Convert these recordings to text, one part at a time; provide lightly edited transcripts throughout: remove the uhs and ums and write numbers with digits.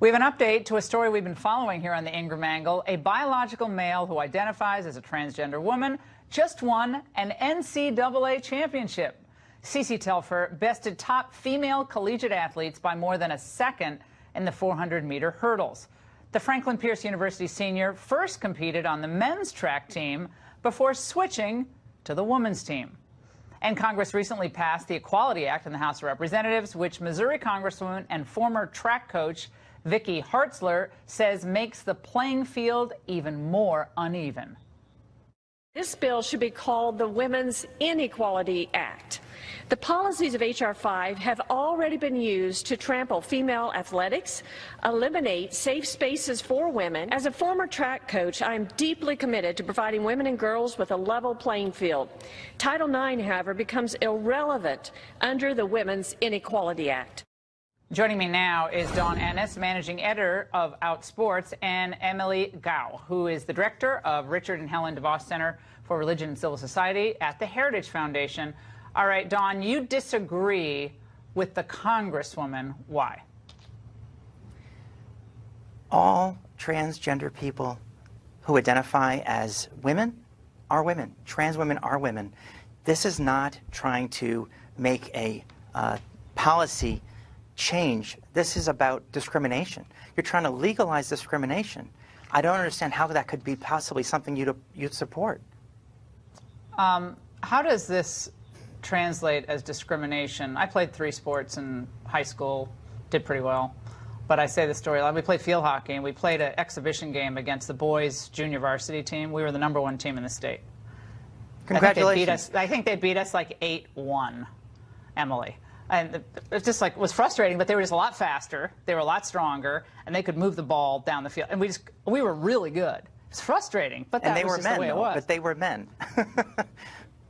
We have an update to a story we've been following here on the Ingram Angle. A biological male who identifies as a transgender woman just won an NCAA championship. CeCe Telfer bested top female collegiate athletes by more than a second in the 400-meter hurdles. The Franklin Pierce University senior first competed on the men's track team before switching to the women's team. And Congress recently passed the Equality Act in the House of Representatives, which Missouri Congresswoman and former track coach Vicky Hartzler says makes the playing field even more uneven. This bill should be called the Women's Inequality Act. The policies of H.R. 5 have already been used to trample female athletics, eliminate safe spaces for women. As a former track coach, I am deeply committed to providing women and girls with a level playing field. Title IX, however, becomes irrelevant under the Women's Inequality Act. Joining me now is Dawn Ennis, managing editor of Outsports, and Emily Gao, who is the director of Richard and Helen DeVos Center for Religion and Civil Society at the Heritage Foundation. All right, Dawn, you disagree with the Congresswoman. Why? All transgender people who identify as women are women. Trans women are women. This is not trying to make a policy change. This is about discrimination. You're trying to legalize discrimination. I don't understand how that could be possibly something you'd support. How does this translate as discrimination? I played 3 sports in high school, did pretty well. But I say the story a lot. We played field hockey, and we played an exhibition game against the boys' junior varsity team. We were the #1 team in the state. Congratulations. I think they beat us like 8-1, Emily. And it just like was frustrating, but they were just a lot faster. They were a lot stronger, and they could move the ball down the field. And we were really good. It's frustrating, but that was just the way it was. But they were men.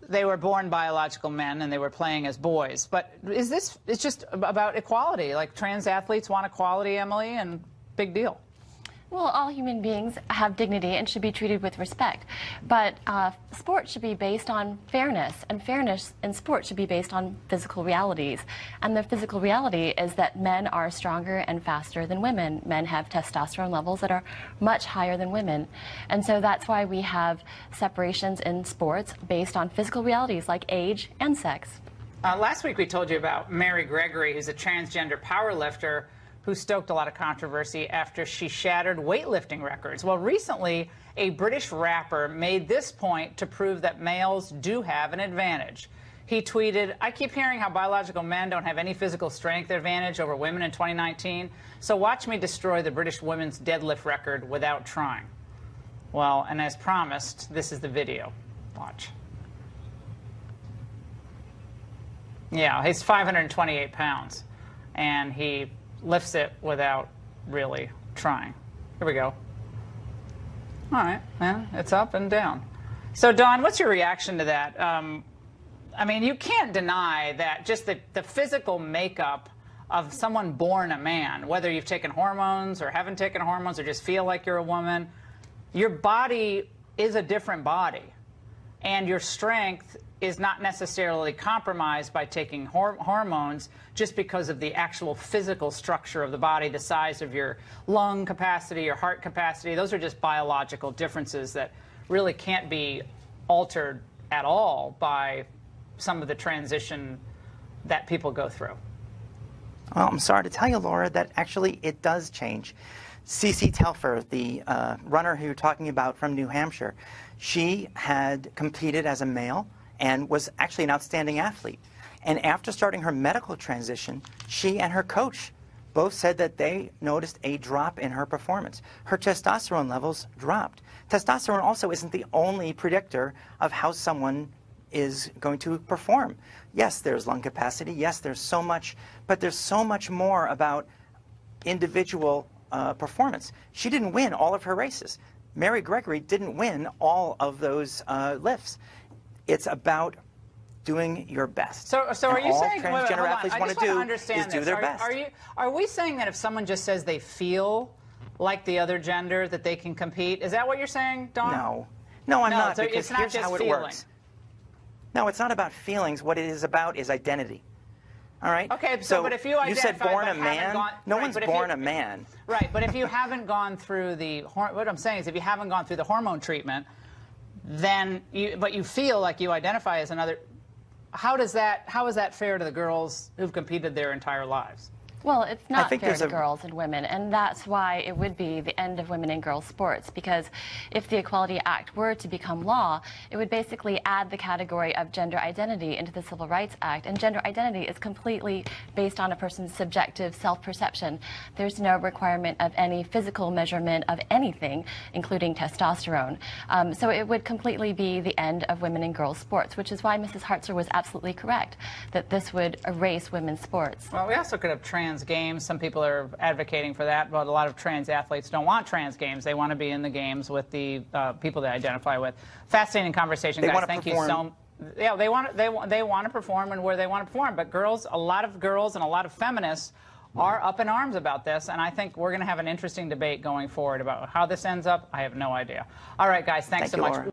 They were born biological men, and they were playing as boys. But is this? It's just about equality. Like trans athletes want equality, Emily, and big deal. Well, all human beings have dignity and should be treated with respect. But sport should be based on fairness, and fairness in sport should be based on physical realities. And the physical reality is that men are stronger and faster than women. Men have testosterone levels that are much higher than women. And so that's why we have separations in sports based on physical realities like age and sex. Last week we told you about Mary Gregory, who's a transgender powerlifter who stoked a lot of controversy after she shattered weightlifting records. Well, recently, a British rapper made this point to prove that males do have an advantage. He tweeted, "I keep hearing how biological men don't have any physical strength advantage over women in 2019, so watch me destroy the British women's deadlift record without trying." Well, and as promised, this is the video. Watch. Yeah, he's 528 pounds, and he lifts it without really trying. Here we go. All right, man, it's up and down. So, Dawn, what's your reaction to that? I mean, you can't deny that just the physical makeup of someone born a man, whether you've taken hormones or haven't taken hormones or just feel like you're a woman, your body is a different body. And your strength is not necessarily compromised by taking hormones just because of the actual physical structure of the body, the size of your lung capacity, your heart capacity. Those are just biological differences that really can't be altered at all by some of the transition that people go through. Well, I'm sorry to tell you, Laura, that actually it does change. CeCe Telfer, the runner who you're talking about from New Hampshire, she had competed as a male and was actually an outstanding athlete. And after starting her medical transition, she and her coach both said that they noticed a drop in her performance. Her testosterone levels dropped. Testosterone also isn't the only predictor of how someone is going to perform. Yes, there's lung capacity. Yes, there's so much, but there's so much more about individual performance. She didn't win all of her races. Mary Gregory didn't win all of those lifts. It's about doing your best. So are you saying transgender athletes want to do is do their best? Are we saying that if someone just says they feel like the other gender that they can compete? Is that what you're saying, Dawn? No, I'm not. So because it's not here's just how it feeling. works. No, it's not about feelings. What it is about is identity. All right. Okay, so but if you said identify born but a haven't man. gone- No right, one's but if born you- a man. Right, but if you haven't gone through what I'm saying is, if you haven't gone through the hormone treatment, then but you feel like you identify as another. How is that fair to the girls who've competed their entire lives? Well, it's not think fair there's to a- girls and women, and that's why it would be the end of women and girls sports, because if the Equality Act were to become law, it would basically add the category of gender identity into the Civil Rights Act, and gender identity is completely based on a person's subjective self-perception. There's no requirement of any physical measurement of anything, including testosterone. So it would completely be the end of women and girls sports, which is why Mrs. Hartzler was absolutely correct, that this would erase women's sports. Well, we also could have trans games. Some people are advocating for that, but a lot of trans athletes don't want trans games. They want to be in the games with the people they identify with. Fascinating conversation, They guys. want to Thank perform. you so. Yeah, they want to perform and where they want to perform. But girls, a lot of girls and a lot of feminists are up in arms about this, and I think we're going to have an interesting debate going forward about how this ends up. I have no idea. All right, guys, thanks so much. Laura.